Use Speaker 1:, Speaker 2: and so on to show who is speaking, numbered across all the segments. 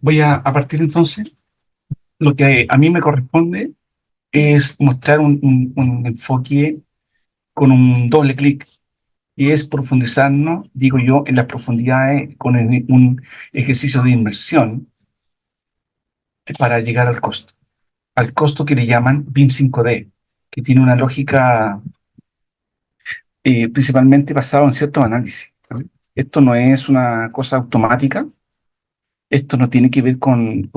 Speaker 1: Voy a partir entonces. Lo que a mí me corresponde es mostrar un enfoque con un doble clic y es profundizarnos, digo yo, en las profundidades con un ejercicio de inmersión para llegar al costo que le llaman BIM 5D, que tiene una lógica principalmente basada en ciertos análisis, ¿no? Esto no es una cosa automática. Esto no tiene que ver con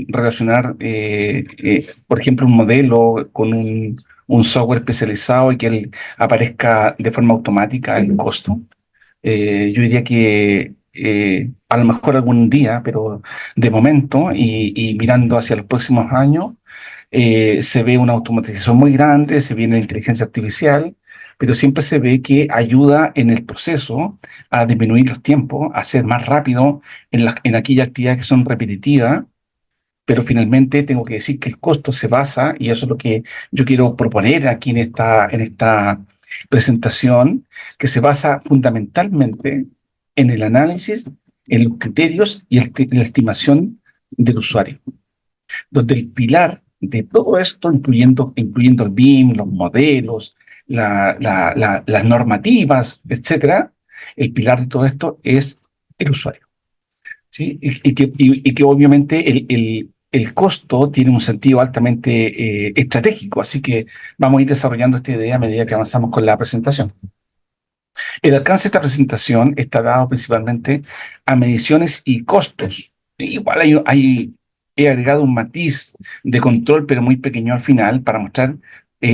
Speaker 1: relacionar, por ejemplo, un modelo con un software especializado y que aparezca de forma automática el costo. Yo diría que a lo mejor algún día, pero de momento y mirando hacia los próximos años, se ve una automatización muy grande, se viene la inteligencia artificial, pero siempre se ve que ayuda en el proceso a disminuir los tiempos, a ser más rápido en aquellas actividades que son repetitivas, pero finalmente tengo que decir que el costo se basa, y eso es lo que yo quiero proponer aquí en esta presentación, que se basa fundamentalmente en el análisis, en los criterios y la estimación del usuario, donde el pilar de todo esto, incluyendo el BIM, los modelos, las normativas, etcétera, el pilar de todo esto es el usuario, ¿sí? Y que obviamente el costo tiene un sentido altamente estratégico, así que vamos a ir desarrollando esta idea a medida que avanzamos con la presentación. El alcance de esta presentación está dado principalmente a mediciones y costos. Igual he agregado un matiz de control, pero muy pequeño al final, para mostrar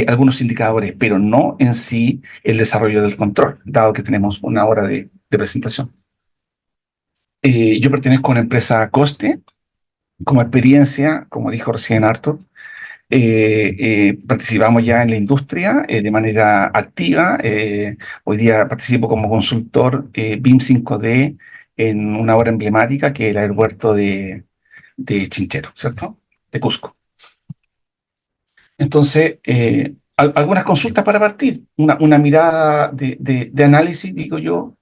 Speaker 1: algunos indicadores, pero no en sí el desarrollo del control, dado que tenemos una hora de presentación. Yo pertenezco a una empresa Coste, como experiencia, como dijo recién Arthur. Participamos ya en la industria de manera activa. Hoy día participo como consultor BIM 5D en una obra emblemática que era el huerto de Chinchero, ¿cierto? De Cusco. Entonces, algunas consultas para partir, una mirada de análisis, digo yo,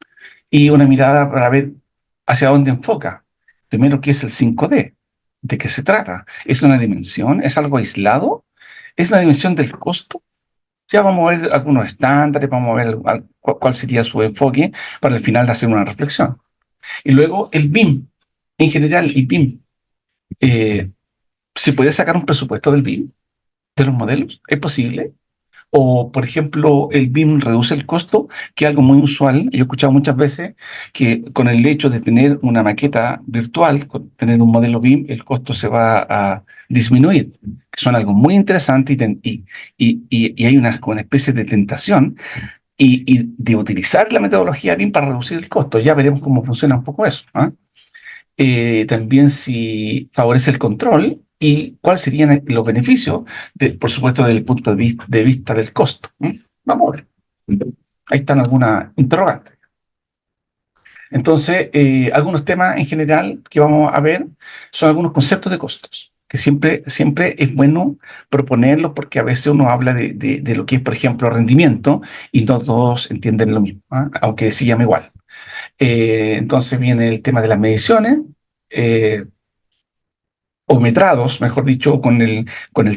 Speaker 1: y una mirada para ver hacia dónde enfoca. Primero, ¿qué es el 5D? ¿De qué se trata? ¿Es una dimensión? ¿Es algo aislado? ¿Es la dimensión del costo? Ya vamos a ver algunos estándares, vamos a ver cuál sería su enfoque para al final hacer una reflexión. Y luego el BIM. En general, el BIM. eh, ¿Se puede sacar un presupuesto del BIM, de los modelos? ¿Es posible? O, por ejemplo, el BIM reduce el costo, que es algo muy usual. Yo he escuchado muchas veces que con el hecho de tener una maqueta virtual, con tener un modelo BIM, el costo se va a disminuir, que son algo muy interesante y hay una especie de tentación y de utilizar la metodología BIM para reducir el costo. Ya veremos cómo funciona un poco eso, ¿ah? También si favorece el control y cuáles serían los beneficios, por supuesto, desde el punto de vista del costo. Vamos a ver. Ahí están algunas interrogantes. Entonces, algunos temas en general que vamos a ver son algunos conceptos de costos, que siempre es bueno proponerlos porque a veces uno habla de lo que es, por ejemplo, rendimiento y no todos entienden lo mismo, ¿ah? Aunque se llame igual. Entonces viene el tema de las mediciones, eh, o metrados, mejor dicho, con el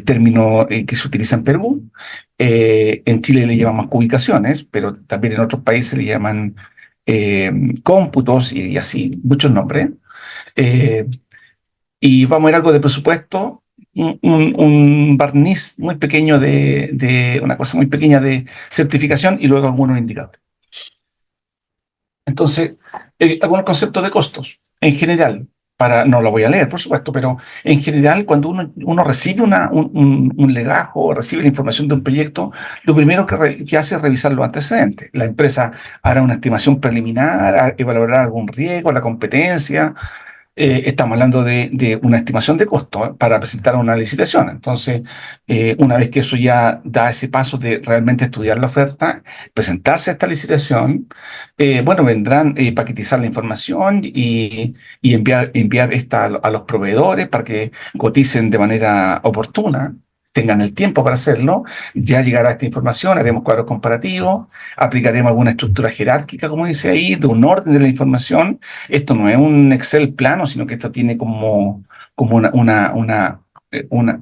Speaker 1: término que se utiliza en Perú. En Chile le llamamos cubicaciones, pero también en otros países le llaman cómputos y así, muchos nombres. Eh, y vamos a ver algo de presupuesto, un barniz muy pequeño una cosa muy pequeña de certificación y luego algunos indicadores. Entonces, algunos conceptos de costos, en general, no lo voy a leer, por supuesto, pero en general, cuando uno recibe un legajo o recibe la información de un proyecto, lo primero que hace es revisar los antecedentes. La empresa hará una estimación preliminar, evaluará algún riesgo, la competencia. Estamos hablando de una estimación de costo, para presentar una licitación. Entonces, una vez que eso ya da ese paso de realmente estudiar la oferta, presentarse a esta licitación, bueno, vendrán paquetizar la información y enviar esta a los proveedores para que coticen de manera oportuna. tengan el tiempo para hacerlo, ya llegará esta información, haremos cuadros comparativos, aplicaremos alguna estructura jerárquica, como dice ahí, de un orden de la información. Esto no es un Excel plano, sino que esto tiene como una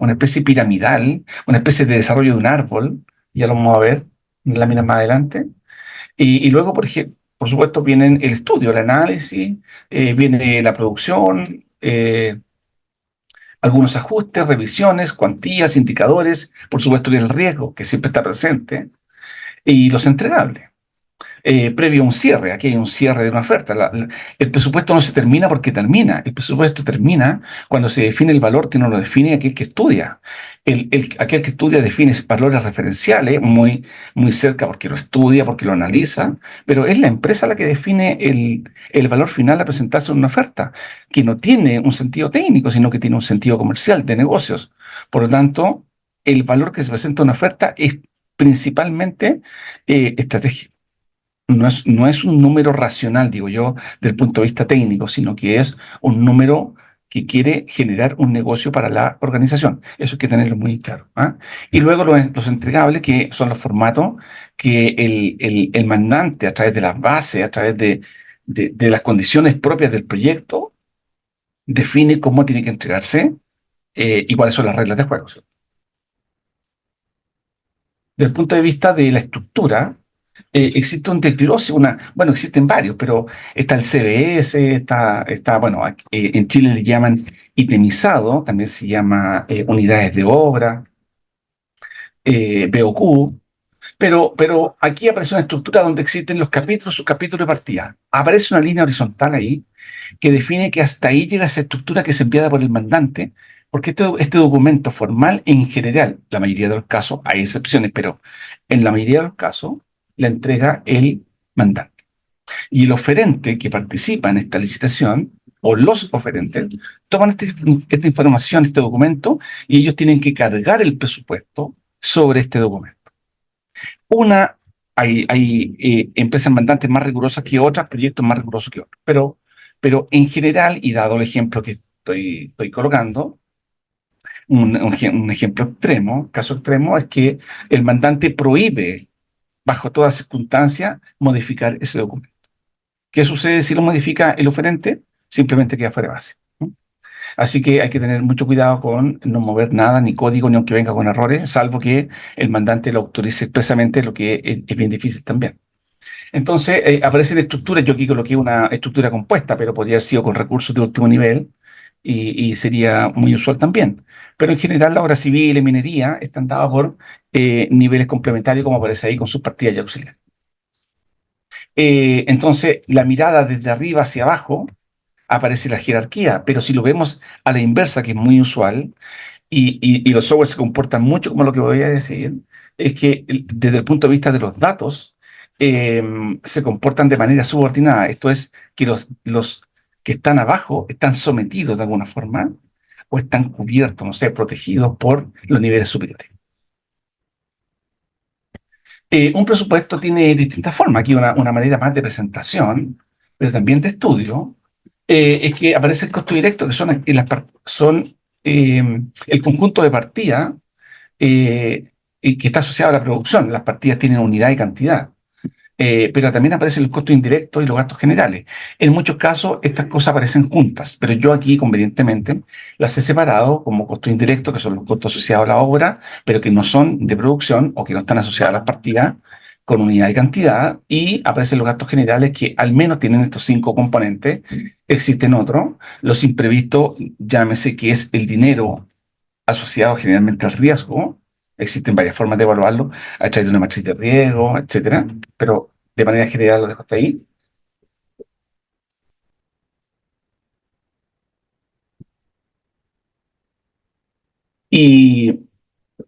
Speaker 1: especie piramidal, una especie de desarrollo de un árbol, ya lo vamos a ver en láminas más adelante. Y luego, por ejemplo, por supuesto, vienen el estudio, el análisis, viene la producción, algunos ajustes, revisiones, cuantías, indicadores, por supuesto, y el riesgo, que siempre está presente, y los entregables. Previo a un cierre, aquí hay un cierre de una oferta. El presupuesto no se termina porque termina, el presupuesto termina cuando se define el valor que no lo define aquel que estudia. Aquel que estudia define valores referenciales muy cerca porque lo estudia, porque lo analiza, pero es la empresa la que define el valor final a presentarse en una oferta, que no tiene un sentido técnico, sino que tiene un sentido comercial, de negocios. Por lo tanto, el valor que se presenta en una oferta es principalmente estratégico. No es un número racional, digo yo, del punto de vista técnico, sino que es un número que quiere generar un negocio para la organización. Eso hay que tenerlo muy claro. ¿Ah? Y luego los entregables, que son los formatos que el mandante, a través de las bases, a través de las condiciones propias del proyecto, define cómo tiene que entregarse y cuáles son las reglas de juego. ¿Sí? Desde el punto de vista de la estructura, existe un desglose, bueno, existen varios, pero está el CBS, bueno, en Chile le llaman itemizado, también se llama unidades de obra, BOQ, pero aquí aparece una estructura donde existen los capítulos, subcapítulos de partida. Aparece una línea horizontal ahí que define que hasta ahí llega esa estructura que es enviada por el mandante, porque este documento formal en general, la mayoría de los casos, hay excepciones, pero en la mayoría de los casos la entrega el mandante. Y el oferente que participa en esta licitación, o los oferentes, toman esta información, este documento, y ellos tienen que cargar el presupuesto sobre este documento. Hay empresas mandantes más rigurosas que otras, proyectos más rigurosos que otros, pero en general, y dado el ejemplo que estoy colocando, un ejemplo extremo, caso extremo, es que el mandante prohíbe, bajo toda circunstancia, modificar ese documento. ¿Qué sucede si lo modifica el oferente? Simplemente queda fuera de base. ¿No? Así que hay que tener mucho cuidado con no mover nada, ni código, ni aunque venga con errores, salvo que el mandante lo autorice expresamente, lo que es bien difícil también. Entonces, aparecen estructuras, yo aquí coloqué una estructura compuesta, pero podría haber sido con recursos de último nivel y sería muy usual también. Pero en general, la obra civil y minería están dadas por niveles complementarios, como aparece ahí con sus partidas y auxiliares. Entonces, la mirada desde arriba hacia abajo aparece la jerarquía, pero si lo vemos a la inversa, que es muy usual, y los software se comportan mucho como lo que voy a decir, es que desde el punto de vista de los datos, eh, se comportan de manera subordinada. Esto es que los que están abajo están sometidos de alguna forma o están cubiertos, no sé, protegidos por los niveles superiores. Un presupuesto tiene distintas formas. Aquí una manera más de presentación, pero también de estudio, es que aparece el costo directo, que son el conjunto de partidas y que está asociado a la producción. Las partidas tienen unidad y cantidad. Pero también aparecen los costos indirectos y los gastos generales. En muchos casos estas cosas aparecen juntas, pero yo aquí convenientemente las he separado como costos indirectos, que son los costos asociados a la obra, pero que no son de producción o que no están asociados a las partidas con unidad y cantidad, y aparecen los gastos generales que al menos tienen estos 5 componentes. Existen otros, los imprevistos, llámese que es el dinero asociado generalmente al riesgo. Existen varias formas de evaluarlo, a través de una matriz de riesgo, etcétera, pero de manera general lo dejo hasta ahí. Y,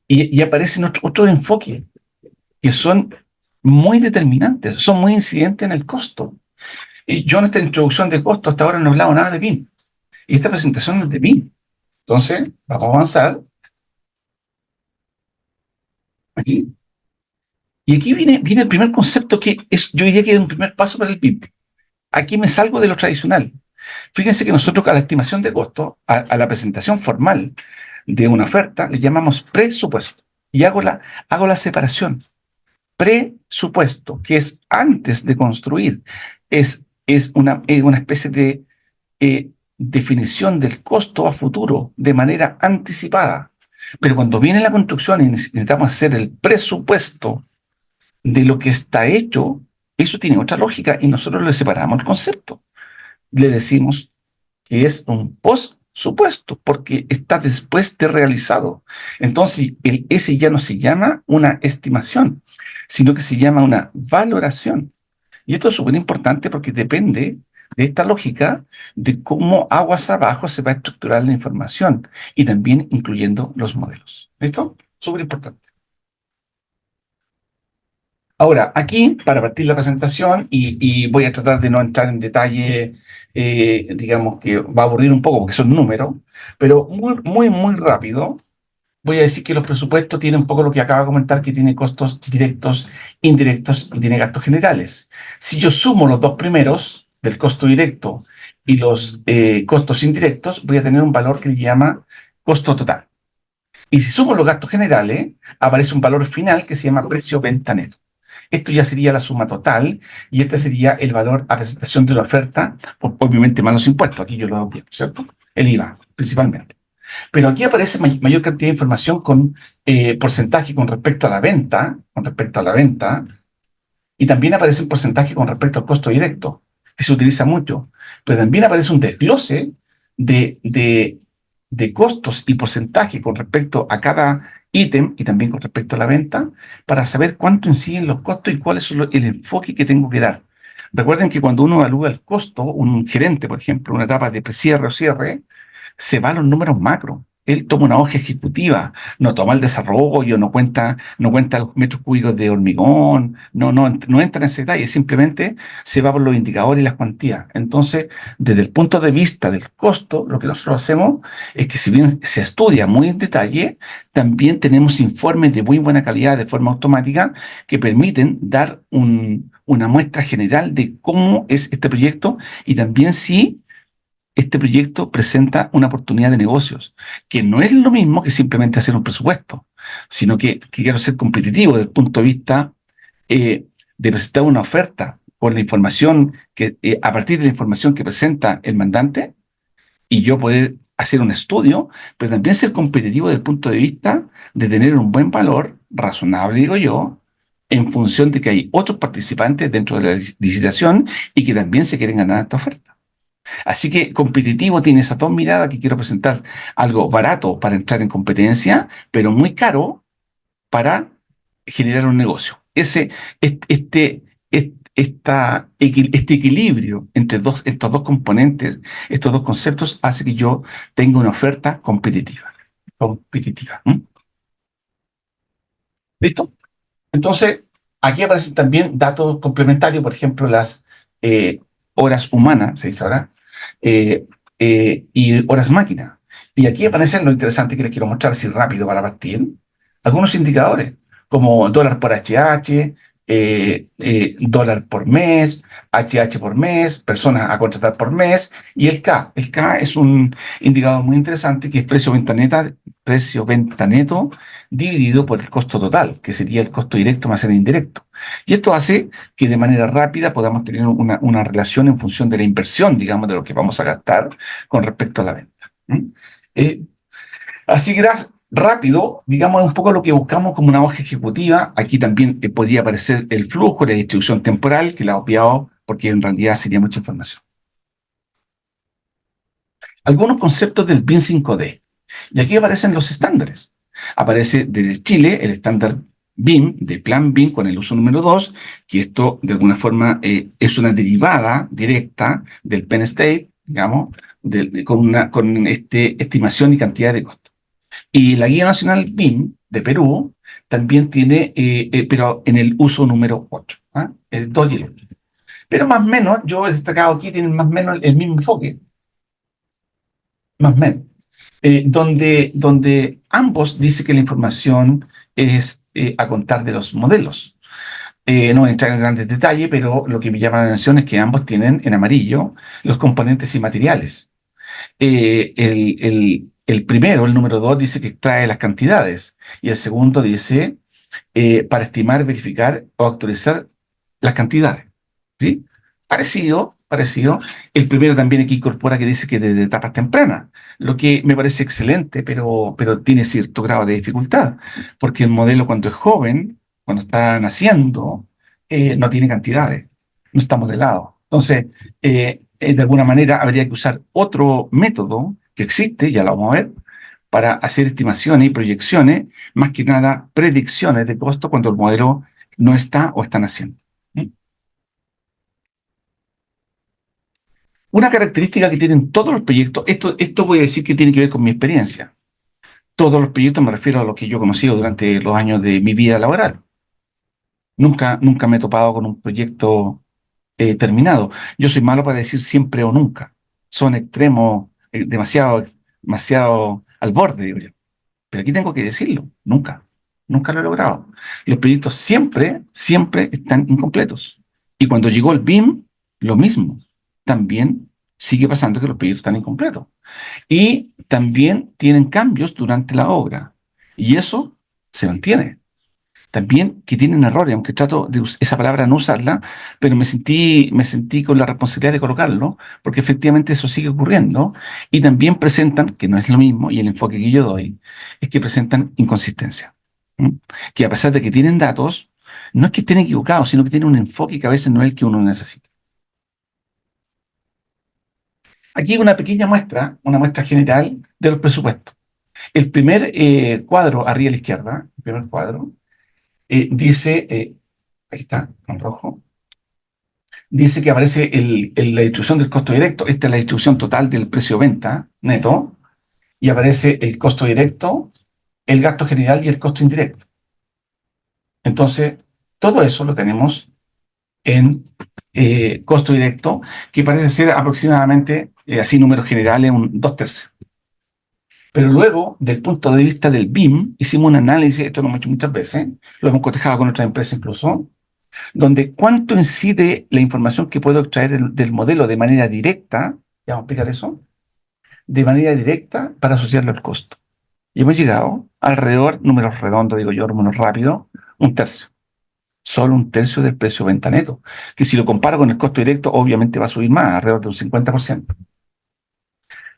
Speaker 1: y aparecen otros enfoques que son muy determinantes, son muy incidentes en el costo. Y yo en esta introducción de costo hasta ahora no he hablado nada de BIM. Y esta presentación no es de BIM. Entonces, vamos a avanzar aquí. Y aquí viene el primer concepto que yo diría que es un primer paso para el BIM. Aquí me salgo de lo tradicional. Fíjense que nosotros a la estimación de costo, a la presentación formal de una oferta, le llamamos presupuesto. Y hago la separación. Presupuesto, que es antes de construir, es una especie de definición del costo a futuro de manera anticipada. Pero cuando viene la construcción y necesitamos hacer el presupuesto de lo que está hecho, eso tiene otra lógica y nosotros le separamos el concepto. Le decimos que es un post-supuesto, porque está después de realizado. Entonces, ese ya no se llama una estimación, sino que se llama una valoración. Y esto es súper importante porque depende de esta lógica de cómo aguas abajo se va a estructurar la información y también incluyendo los modelos. ¿Listo? Súper importante. Ahora, aquí, para partir la presentación, y voy a tratar de no entrar en detalle, digamos que va a aburrir un poco porque son números, pero muy rápido, voy a decir que los presupuestos tienen un poco lo que acabo de comentar, que tiene costos directos, indirectos y tiene gastos generales. Si yo sumo los dos primeros, del costo directo y los costos indirectos, voy a tener un valor que le llama costo total. Y si sumo los gastos generales, aparece un valor final que se llama precio venta neto. Esto ya sería la suma total y este sería el valor a presentación de la oferta, obviamente más los impuestos, aquí yo lo hago bien, ¿cierto? El IVA, principalmente. Pero aquí aparece mayor cantidad de información con porcentaje con respecto a la venta, y también aparece un porcentaje con respecto al costo directo, que se utiliza mucho. Pero también aparece un desglose de, de, de costos y porcentaje con respecto a cada ítem y también con respecto a la venta, para saber cuánto inciden los costos y cuál es el enfoque que tengo que dar. Recuerden que cuando uno evalúa el costo, un gerente, por ejemplo, una etapa de precierre o cierre, se va a los números macro. Él toma una hoja ejecutiva, no toma el desarrollo, no cuenta los metros cúbicos de hormigón, no entra en ese detalle, simplemente se va por los indicadores y las cuantías. Entonces, desde el punto de vista del costo, lo que nosotros hacemos es que si bien se estudia muy en detalle, también tenemos informes de muy buena calidad de forma automática que permiten dar una muestra general de cómo es este proyecto y también si este proyecto presenta una oportunidad de negocios, que no es lo mismo que simplemente hacer un presupuesto, sino que quiero ser competitivo desde el punto de vista de presentar una oferta con la información a partir de la información que presenta el mandante, y yo poder hacer un estudio, pero también ser competitivo desde el punto de vista de tener un buen valor, razonable, digo yo, en función de que hay otros participantes dentro de la licitación y que también se quieren ganar esta oferta. Así que competitivo tiene esas dos miradas, que quiero presentar algo barato para entrar en competencia, pero muy caro para generar un negocio. Este equilibrio entre estos dos componentes, estos dos conceptos, hace que yo tenga una oferta competitiva. Competitiva. ¿Mm? ¿Listo? Entonces, aquí aparecen también datos complementarios, por ejemplo, las eh, horas humanas, se dice ahora, eh, y horas máquina. Y aquí aparecen lo interesante que les quiero mostrar así rápido para partir. Algunos indicadores, como dólar por HH, dólar por mes, HH por mes, personas a contratar por mes, y el K. El K es un indicador muy interesante que es precio venta neto dividido por el costo total, que sería el costo directo más el indirecto. Y esto hace que de manera rápida podamos tener una relación en función de la inversión, digamos, de lo que vamos a gastar con respecto a la venta. ¿Mm? Eh, Así que rápido, digamos, un poco lo que buscamos como una hoja ejecutiva. Aquí también podría aparecer el flujo, la distribución temporal, que la he obviado porque en realidad sería mucha información. Algunos conceptos del BIM 5D. Y aquí aparecen los estándares. Aparece desde Chile el estándar BIM, de Plan BIM con el uso número 2, que esto de alguna forma es una derivada directa del Penn State, digamos, con estimación y cantidad de costos. Y la Guía Nacional BIM de Perú también tiene, pero en el uso número 8, ¿ah? El 2 y el 8. Pero más o menos, yo he destacado aquí, tienen más o menos el mismo enfoque, más o menos, donde ambos dicen que la información es a contar de los modelos. No voy a entrar en grandes detalles, pero lo que me llama la atención es que ambos tienen en amarillo los componentes y materiales. el primero, el número 2, dice que extrae las cantidades y el segundo dice para estimar, verificar o actualizar las cantidades. ¿Sí? Parecido, parecido. El primero también aquí incorpora que dice que desde etapas tempranas, lo que me parece excelente, pero tiene cierto grado de dificultad, porque el modelo cuando es joven, cuando está naciendo, no tiene cantidades, no está modelado. Entonces, de alguna manera habría que usar otro método que existe, ya lo vamos a ver, para hacer estimaciones y proyecciones, más que nada predicciones de costo cuando el modelo no está o está naciendo. ¿Sí? Una característica que tienen todos los proyectos, esto voy a decir que tiene que ver con mi experiencia. Todos los proyectos me refiero a lo que yo he conocido durante los años de mi vida laboral. Nunca me he topado con un proyecto terminado. Yo soy malo para decir siempre o nunca. Son extremos, demasiado al borde, digo yo. Pero aquí tengo que decirlo, nunca lo he logrado. Los proyectos siempre están incompletos. Y cuando llegó el BIM, lo mismo. También sigue pasando que los proyectos están incompletos. Y también tienen cambios durante la obra. Y eso se mantiene. También que tienen errores, aunque trato de esa palabra no usarla, pero me sentí con la responsabilidad de colocarlo, porque efectivamente eso sigue ocurriendo. Y también presentan, que no es lo mismo, y el enfoque que yo doy, es que presentan inconsistencia. ¿Mm? Que a pesar de que tienen datos, no es que estén equivocados, sino que tienen un enfoque que a veces no es el que uno necesita. Aquí una pequeña muestra, una muestra general de los presupuestos. El primer cuadro arriba a la izquierda, el primer cuadro, dice, ahí está, en rojo, dice que aparece la distribución del costo directo. Esta es la distribución total del precio venta neto y aparece el costo directo, el gasto general y el costo indirecto. Entonces, todo eso lo tenemos en costo directo, que parece ser aproximadamente, así números generales, un 2/3. Pero luego, del punto de vista del BIM, hicimos un análisis, esto lo hemos hecho muchas veces, lo hemos cotejado con otras empresas incluso, donde cuánto incide la información que puedo extraer del modelo de manera directa, ya vamos a explicar eso, de manera directa para asociarlo al costo. Y hemos llegado alrededor, números redondos, digo yo, números rápidos, 1/3. Solo 1/3 del precio venta neto, que si lo comparo con el costo directo, obviamente va a subir más, alrededor de un 50%.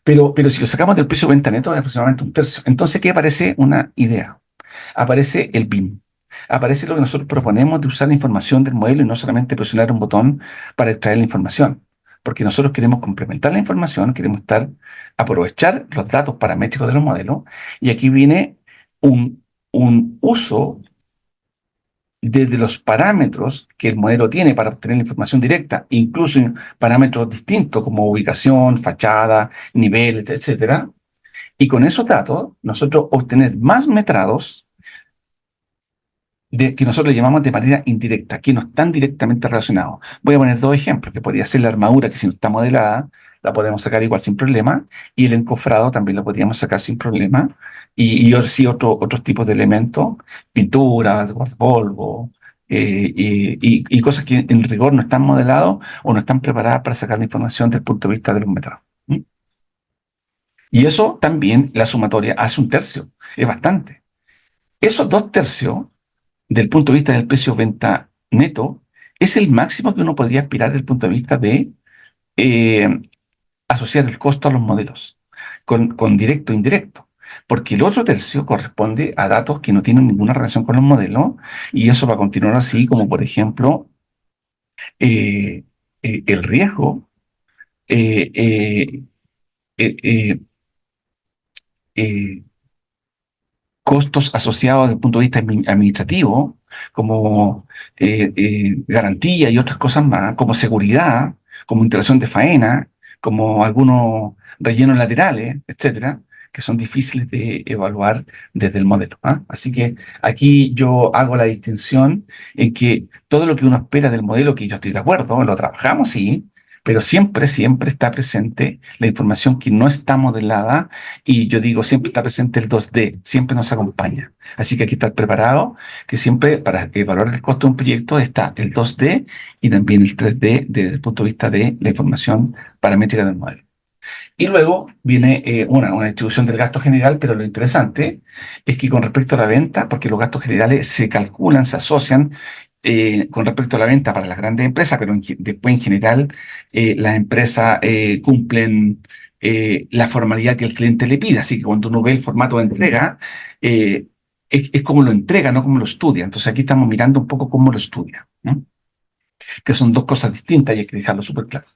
Speaker 1: Pero si lo sacamos del precio venta neto, es aproximadamente 1/3. Entonces, ¿qué aparece? Una idea. Aparece el BIM. Aparece lo que nosotros proponemos de usar la información del modelo y no solamente presionar un botón para extraer la información. Porque nosotros queremos complementar la información, queremos aprovechar los datos paramétricos de los modelos. Y aquí viene un uso desde los parámetros que el modelo tiene para obtener la información directa, incluso en parámetros distintos como ubicación, fachada, niveles, etcétera. Y con esos datos, nosotros obtener más metrados que nosotros le llamamos de manera indirecta, que no están directamente relacionados. Voy a poner dos ejemplos, que podría ser la armadura, que si no está modelada, la podemos sacar igual sin problema, y el encofrado también lo podríamos sacar sin problema, sí otros tipos de elementos, pinturas, guardapolvo, y cosas que en rigor no están modelados o no están preparadas para sacar la información desde el punto de vista de los metrados. ¿Mm? Y eso también, la sumatoria hace 1/3, es bastante. Esos 2/3 del punto de vista del precio venta neto, es el máximo que uno podría aspirar desde el punto de vista de eh, asociar el costo a los modelos, con directo e indirecto. Porque el otro tercio corresponde a datos que no tienen ninguna relación con los modelos, y eso va a continuar así, como por ejemplo eh, el riesgo, eh, eh, eh, eh, eh, costos asociados desde el punto de vista administrativo, como garantía y otras cosas más, como seguridad, como instalación de faena, como algunos rellenos laterales, etcétera, que son difíciles de evaluar desde el modelo. ¿Ah? Así que aquí yo hago la distinción en que todo lo que uno espera del modelo, que yo estoy de acuerdo, lo trabajamos, sí, pero siempre está presente la información que no está modelada y yo digo, siempre está presente el 2D, siempre nos acompaña. Así que hay que estar preparado, que siempre para evaluar el costo de un proyecto está el 2D y también el 3D desde el punto de vista de la información paramétrica del modelo. Y luego viene una distribución del gasto general, pero lo interesante es que con respecto a la venta, porque los gastos generales se calculan, se asocian con respecto a la venta para las grandes empresas, pero después en general las empresas cumplen la formalidad que el cliente le pide. Así que cuando uno ve el formato de entrega, eh, es como lo entrega, no como lo estudia. Entonces aquí estamos mirando un poco cómo lo estudia, ¿no? Que son dos cosas distintas y hay que dejarlo súper claro.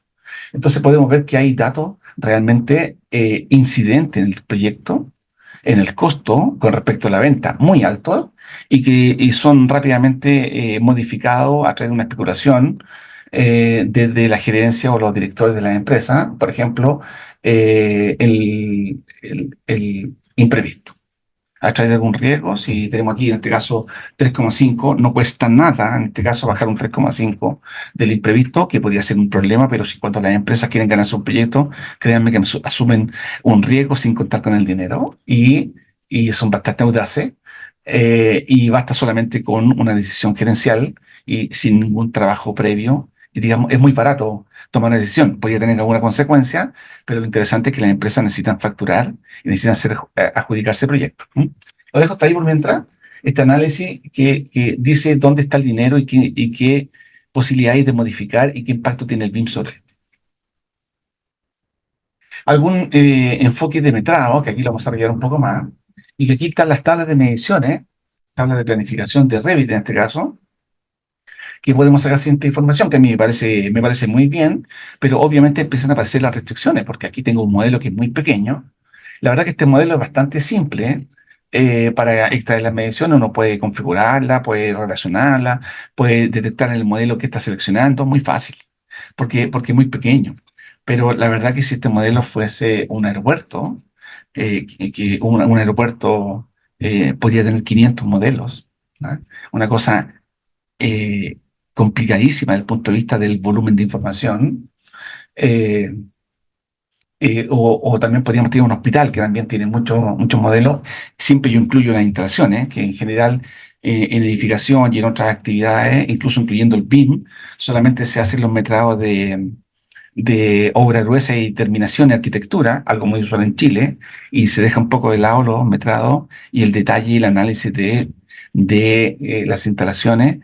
Speaker 1: Entonces podemos ver que hay datos realmente incidentes en el proyecto, en el costo con respecto a la venta, muy altos, y son rápidamente modificados a través de una especulación desde la gerencia o los directores de la empresa, por ejemplo, el imprevisto a través de algún riesgo. Si tenemos aquí, en este caso, 3,5, no cuesta nada, en este caso, bajar un 3,5 del imprevisto, que podría ser un problema, pero si cuando las empresas quieren ganar su proyecto, créanme que asumen un riesgo sin contar con el dinero y son bastante audaces. Y basta solamente con una decisión gerencial y sin ningún trabajo previo. Y digamos, es muy barato tomar una decisión. Podría tener alguna consecuencia, pero lo interesante es que las empresas necesitan facturar y necesitan adjudicarse proyectos. ¿Mm? Lo dejo hasta ahí por mientras. Este análisis que dice dónde está el dinero y qué posibilidades hay de modificar y qué impacto tiene el BIM sobre esto. Algún enfoque de metrado, que aquí lo vamos a desarrollar un poco más, y que aquí están las tablas de mediciones, tablas de planificación de Revit en este caso, que podemos sacar cierta información que a mí me parece muy bien, pero obviamente empiezan a aparecer las restricciones, porque aquí tengo un modelo que es muy pequeño. La verdad que este modelo es bastante simple. Para extraer las mediciones uno puede configurarla, puede relacionarla, puede detectar en el modelo que está seleccionando, muy fácil, porque es muy pequeño. Pero la verdad que si este modelo fuese un aeropuerto, que un aeropuerto podría tener 500 modelos, ¿no? Una cosa eh, complicadísima desde el punto de vista del volumen de información. eh, o también podríamos tener un hospital que también tiene muchos modelos. Siempre yo incluyo las instalaciones, que en general en edificación y en otras actividades, incluso incluyendo el BIM, solamente se hacen los metrados de obra gruesa y terminación y arquitectura, algo muy usual en Chile, y se deja un poco de lado los metrados y el detalle y el análisis de las instalaciones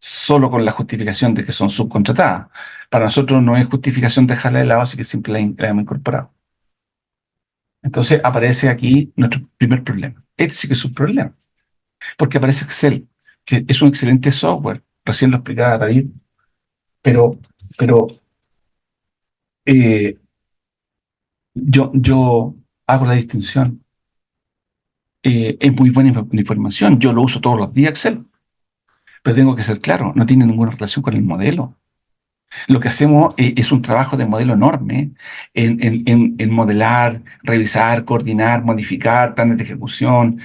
Speaker 1: solo con la justificación de que son subcontratadas. Para nosotros no es justificación dejarla de lado, así que siempre la hemos incorporado. Entonces aparece aquí nuestro primer problema. Este sí que es un problema, porque aparece Excel, que es un excelente software. Recién lo explicaba David, pero eh, yo hago la distinción. Es muy buena información. Yo lo uso todos los días Excel, pero tengo que ser claro, no tiene ninguna relación con el modelo. Lo que hacemos es un trabajo de modelo enorme en modelar, revisar, coordinar, modificar planes de ejecución,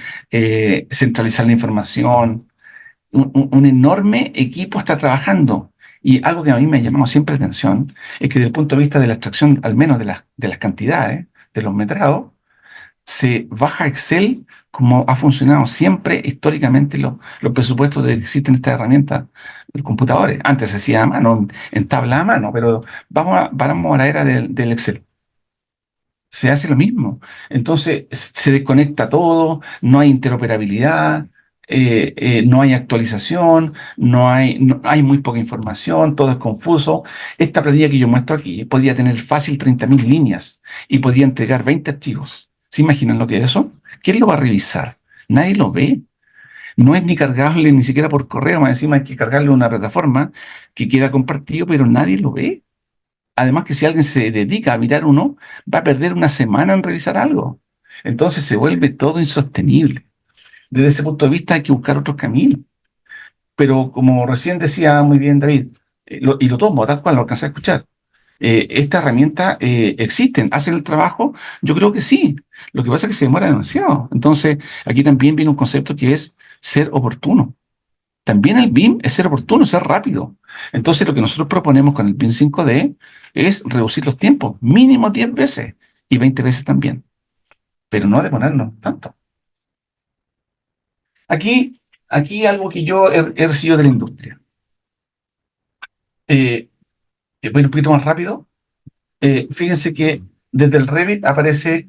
Speaker 1: centralizar la información. Un enorme equipo está trabajando. Y algo que a mí me ha llamado siempre la atención es que desde el punto de vista de la extracción, al menos de las cantidades, de los metrados, se baja Excel como ha funcionado siempre históricamente los presupuestos de que existen estas herramientas, los computadores. Antes se hacía a mano, en tabla a mano, pero vamos a la era del Excel. Se hace lo mismo. Entonces se desconecta todo, no hay interoperabilidad, no hay actualización, hay muy poca información, todo es confuso. Esta planilla que yo muestro aquí podía tener fácil 30.000 líneas y podía entregar 20 archivos. ¿Se imaginan lo que es eso? ¿Quién lo va a revisar? Nadie lo ve. No es ni cargable ni siquiera por correo, más encima hay que cargarlo a una plataforma que queda compartido, pero nadie lo ve. Además que si alguien se dedica a mirar uno, va a perder una semana en revisar algo. Entonces se vuelve todo insostenible. Desde ese punto de vista hay que buscar otros caminos. Pero como recién decía muy bien David, y lo tomo, tal cual lo alcancé a escuchar, esta herramienta existen, hacen el trabajo, yo creo que sí. Lo que pasa es que se demora demasiado. Entonces aquí también viene un concepto que es ser oportuno. También el BIM es ser oportuno, ser rápido. Entonces, lo que nosotros proponemos con el BIM 5D es reducir los tiempos, mínimo 10 veces y 20 veces también, pero no demorarnos tanto. Aquí, aquí algo que yo he recibido de la industria. Eh, Voy un poquito más rápido. Fíjense que desde el Revit aparece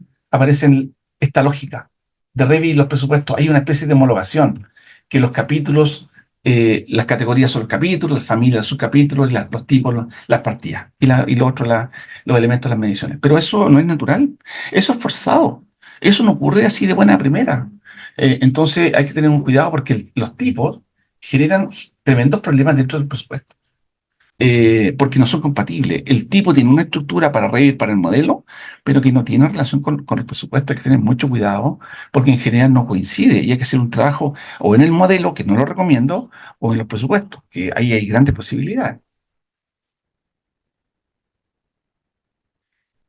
Speaker 1: esta lógica de Revit y los presupuestos. Hay una especie de homologación, que los capítulos, las categorías son los capítulos, las familias los subcapítulos, los tipos, las partidas, y lo otro, los elementos, las mediciones. Pero eso no es natural, eso es forzado, eso no ocurre así de buena primera. Entonces hay que tener un cuidado porque los tipos generan tremendos problemas dentro del presupuesto, porque no son compatibles. El tipo tiene una estructura para Revit, para el modelo, pero que no tiene relación con el presupuesto. Hay que tener mucho cuidado porque en general no coincide y hay que hacer un trabajo o en el modelo, que no lo recomiendo, o en los presupuestos, que ahí hay grandes posibilidades.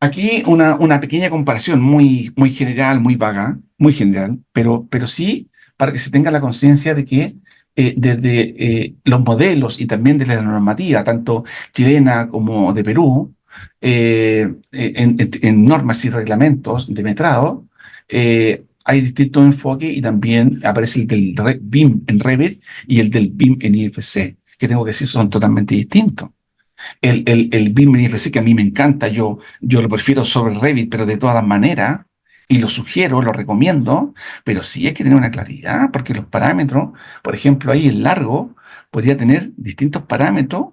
Speaker 1: Aquí una pequeña comparación muy general, muy vaga, muy general, pero sí para que se tenga la conciencia de que desde los modelos y también desde la normativa, tanto chilena como de Perú, en normas y reglamentos de metrado, hay distintos enfoques y también aparece el del BIM en Revit y el del BIM en IFC, que tengo que decir son totalmente distintos. El BIM NFC que a mí me encanta, yo lo prefiero sobre Revit, pero de todas maneras, y lo sugiero, lo recomiendo, pero sí hay que tener una claridad, porque los parámetros, por ejemplo, ahí el largo podría tener distintos parámetros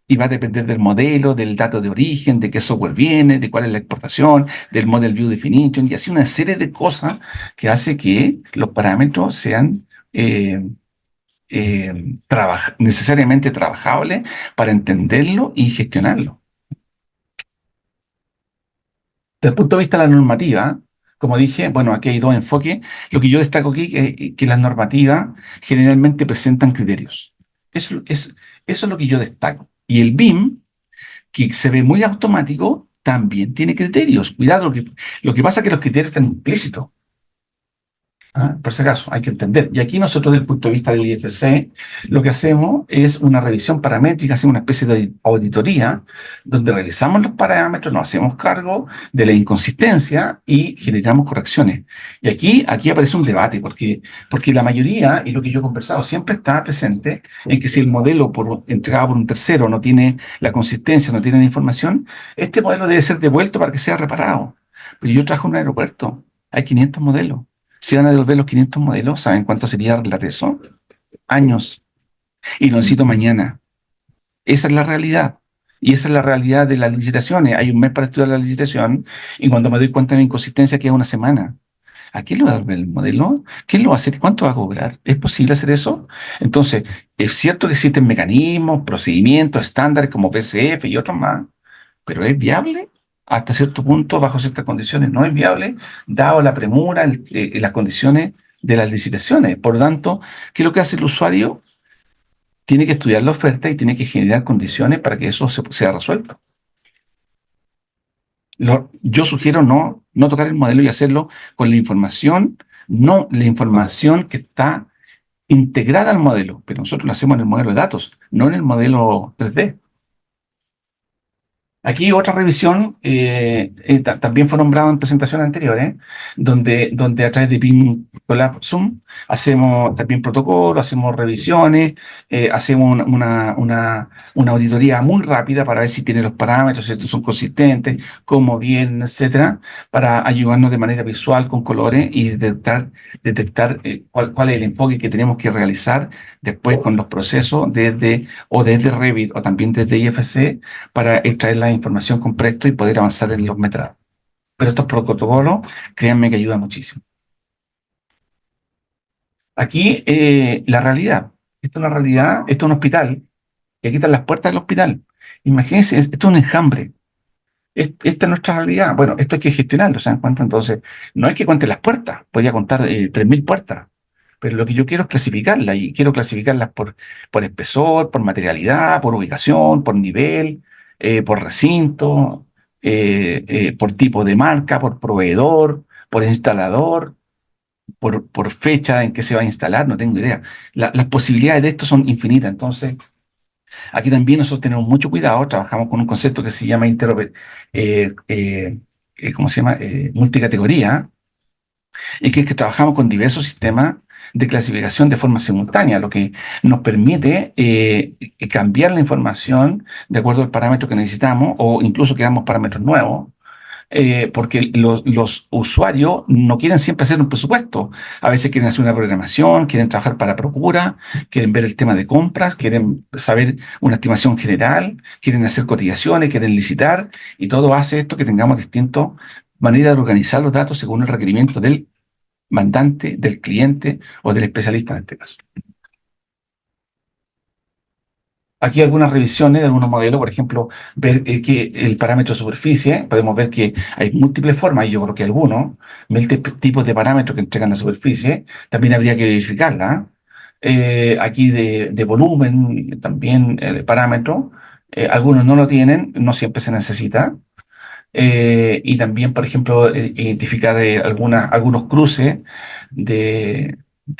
Speaker 1: y va a depender del modelo, del dato de origen, de qué software viene, de cuál es la exportación, del Model View Definition, y así una serie de cosas que hace que los parámetros sean necesariamente trabajable para entenderlo y gestionarlo. Desde el punto de vista de la normativa, como dije, bueno, aquí hay dos enfoques. Lo que yo destaco aquí es que las normativas generalmente presentan criterios. Eso es lo que yo destaco. Y el BIM, que se ve muy automático, también tiene criterios. Cuidado, lo que pasa es que los criterios están implícitos. ¿Ah? Por si acaso, hay que entender. Y aquí nosotros, desde el punto de vista del IFC, lo que hacemos es una revisión paramétrica, hacemos una especie de auditoría, donde revisamos los parámetros, nos hacemos cargo de la inconsistencia y generamos correcciones. Y aquí aparece un debate, porque la mayoría, y lo que yo he conversado, siempre está presente en que si el modelo entregado por un tercero no tiene la consistencia, no tiene la información, este modelo debe ser devuelto para que sea reparado. Pero yo trabajo en un aeropuerto, hay 500 modelos. Si van a devolver los 500 modelos, ¿saben cuánto sería arreglar eso? Años. Y lo necesito mañana. Esa es la realidad. Y esa es la realidad de las licitaciones. Hay un mes para estudiar la licitación y cuando me doy cuenta de la inconsistencia queda una semana. ¿A quién le va a devolver el modelo? ¿Quién lo va a hacer? ¿Cuánto va a cobrar? ¿Es posible hacer eso? Entonces, es cierto que existen mecanismos, procedimientos, estándares como PCF y otros más, pero ¿es viable? Hasta cierto punto, bajo ciertas condiciones, no es viable, dado la premura, las condiciones de las licitaciones. Por lo tanto, ¿qué es lo que hace el usuario? Tiene que estudiar la oferta y tiene que generar condiciones para que eso sea resuelto. Yo sugiero no tocar el modelo y hacerlo con la información, no la información que está integrada al modelo, pero nosotros lo hacemos en el modelo de datos, no en el modelo 3D. Aquí otra revisión, también fue nombrado en presentaciones anteriores, donde a través de BIM Collab hacemos también protocolos, hacemos revisiones, hacemos una auditoría muy rápida para ver si tiene los parámetros, si estos son consistentes, cómo vienen, etcétera, para ayudarnos de manera visual con colores y detectar cuál es el enfoque que tenemos que realizar después con los procesos desde Revit o también desde IFC para extraer la información con Presto y poder avanzar en los metrados. Pero estos protocolos, créanme que ayudan muchísimo. Aquí, la realidad. Esto es una realidad, esto es un hospital, y aquí están las puertas del hospital. Imagínense, esto es un enjambre. Esta es nuestra realidad. Bueno, esto hay que gestionarlo, ¿se dan cuenta? Entonces, no hay que contar las puertas, podría contar 3.000 puertas, pero lo que yo quiero es clasificarlas, y quiero clasificarlas por espesor, por materialidad, por ubicación, por nivel, por recinto, por tipo de marca, por proveedor, por instalador, por fecha en que se va a instalar, no tengo idea. Las posibilidades de esto son infinitas, entonces aquí también nosotros tenemos mucho cuidado, trabajamos con un concepto que se llama ¿cómo se llama? Multicategoría, y que es que trabajamos con diversos sistemas de clasificación de forma simultánea, lo que nos permite cambiar la información de acuerdo al parámetro que necesitamos o incluso creamos parámetros nuevos porque los usuarios no quieren siempre hacer un presupuesto. A veces quieren hacer una programación, quieren trabajar para Procura, quieren ver el tema de compras, quieren saber una estimación general, quieren hacer cotizaciones, quieren licitar, y todo hace esto que tengamos distintas maneras de organizar los datos según el requerimiento del mandante, del cliente o del especialista en este caso. Aquí algunas revisiones de algunos modelos, por ejemplo, ver que el parámetro superficie, podemos ver que hay múltiples formas, y yo creo que algunos, múltiples tipos de parámetros que entregan la superficie, también habría que verificarla. Aquí de volumen, también el parámetro, algunos no lo tienen, no siempre se necesita. Y también, por ejemplo, identificar algunos cruces de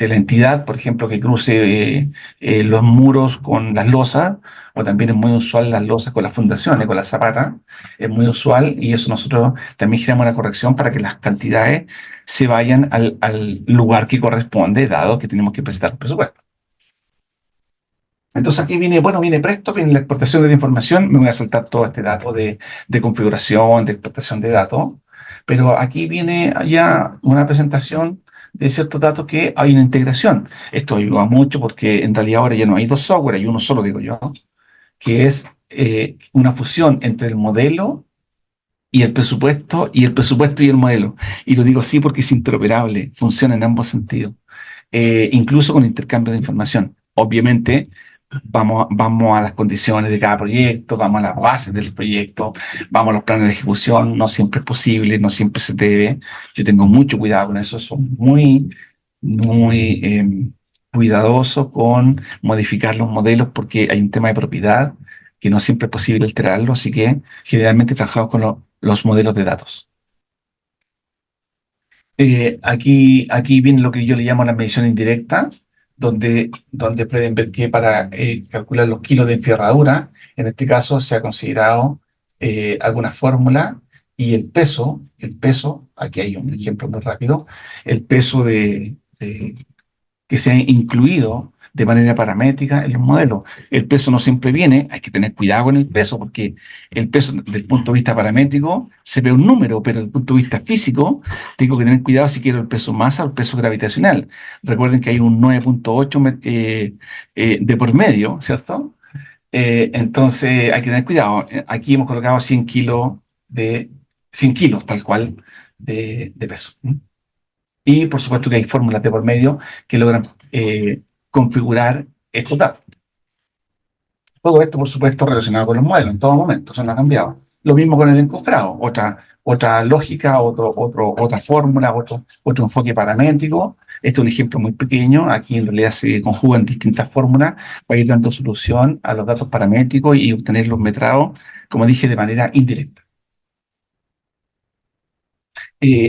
Speaker 1: la entidad, por ejemplo, que cruce los muros con las losas, o también es muy usual las losas con las fundaciones, con las zapatas, es muy usual y eso nosotros también generamos una corrección para que las cantidades se vayan al lugar que corresponde, dado que tenemos que presentar un presupuesto. Entonces aquí viene, bueno, viene Presto, viene la exportación de la información. Me voy a saltar todo este dato de configuración, de exportación de datos. Pero aquí viene ya una presentación de ciertos datos que hay una integración. Esto ayuda mucho porque en realidad ahora ya no hay dos software, hay uno solo, digo yo, que es una fusión entre el modelo y el presupuesto y el presupuesto y el modelo. Y lo digo así porque es interoperable, funciona en ambos sentidos, incluso con intercambio de información. Obviamente, vamos a las condiciones de cada proyecto, vamos a las bases del proyecto, vamos a los planes de ejecución. No siempre es posible, no siempre se debe. Yo tengo mucho cuidado con eso, soy muy cuidadoso con modificar los modelos porque hay un tema de propiedad que no siempre es posible alterarlo, así que generalmente trabajamos con los modelos de datos. Aquí viene lo que yo le llamo la medición indirecta, donde pueden ver que para calcular los kilos de enferradura, en este caso se ha considerado alguna fórmula y el peso, aquí hay un ejemplo muy rápido, el peso que se ha incluido de manera paramétrica en los modelos. El peso no siempre viene, hay que tener cuidado con el peso, porque el peso desde el punto de vista paramétrico se ve un número, pero desde el punto de vista físico tengo que tener cuidado si quiero el peso masa o el peso gravitacional. Recuerden que hay un 9,8 de por medio, ¿cierto? Entonces hay que tener cuidado. Aquí hemos colocado 100 kilos 100 kilos, tal cual, de peso. Y por supuesto que hay fórmulas de por medio que logran configurar estos datos. Todo esto, por supuesto, relacionado con los modelos en todo momento, eso no ha cambiado. Lo mismo con el encofrado, otra lógica, otra fórmula, otro enfoque paramétrico. Este es un ejemplo muy pequeño. Aquí en realidad se conjugan distintas fórmulas para ir dando solución a los datos paramétricos y obtener los metrados, como dije, de manera indirecta.